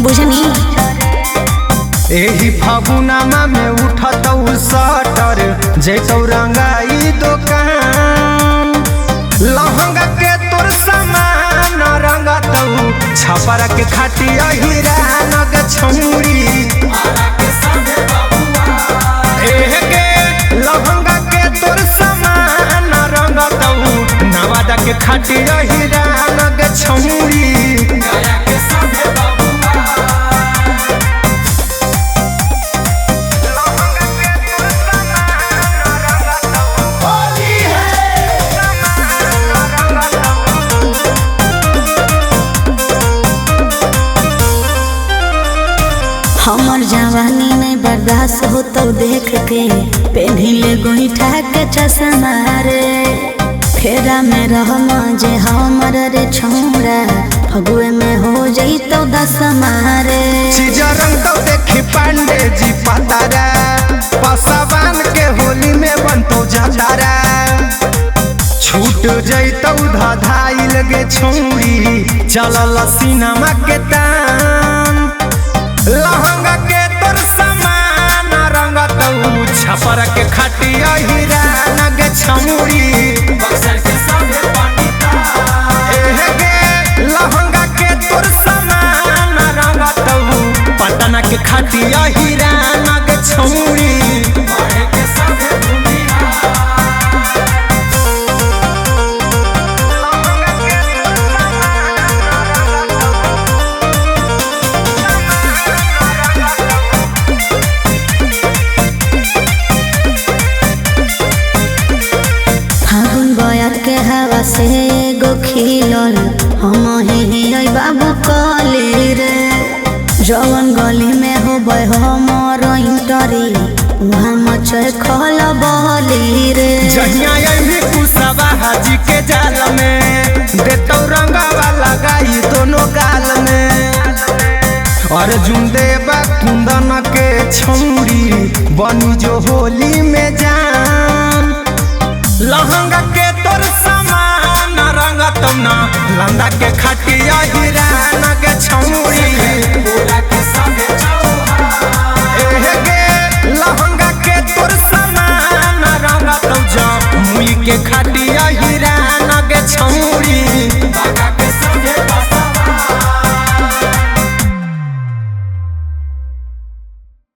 बुझनी एही फागुनमा में उठतौ सटर जैतौ रंगाई दुकान लहंगा के तोर सामान रंगतौ छपरा के खाटिया हीरा नग छौरी लहंगा के तोर सामान रंगतौ नवादा के खाटिया हीरा नग छौरी हमर जवानी नहीं बर्दाश्त हो तो देख के पेन्हिले गोईठा के चश्मा रे फेरा में रहम जे हमर रे छौड़ा फगुए में हो जइतो दसमा रे चीजा रंग तो देखी पांडे जी पतारा पसावान के होली में बनतो जतारा छूट जइतो धधाई लगे छौरी चलल सिनेमा के तान लहंगा के तोर सामान रंगतौ छपरा के खाटिया हीरा नग छौरी लहंगा के तोर सामान रंगतौ पटना के खाटिया हीरा नग छौरी के हवा से गो खिलल हम ही बाबू कली रे जवन गली में हो हमर इंटरी वहाँ मचल खल बली रे जहिया यही कुसवा हाजी के जाल में देतौ रंगावा लगाई दोनों गाल में अर्जुन देवा कुंदन के छौरी बनी जो होली में जान लहंगा के तोर सामान रंगतौ ना लंदा के खाटिया हीरा नग छौरी लहंगा के तोर सामान रंगतौ जा मुई के खाटिया हीरा नग छौरी।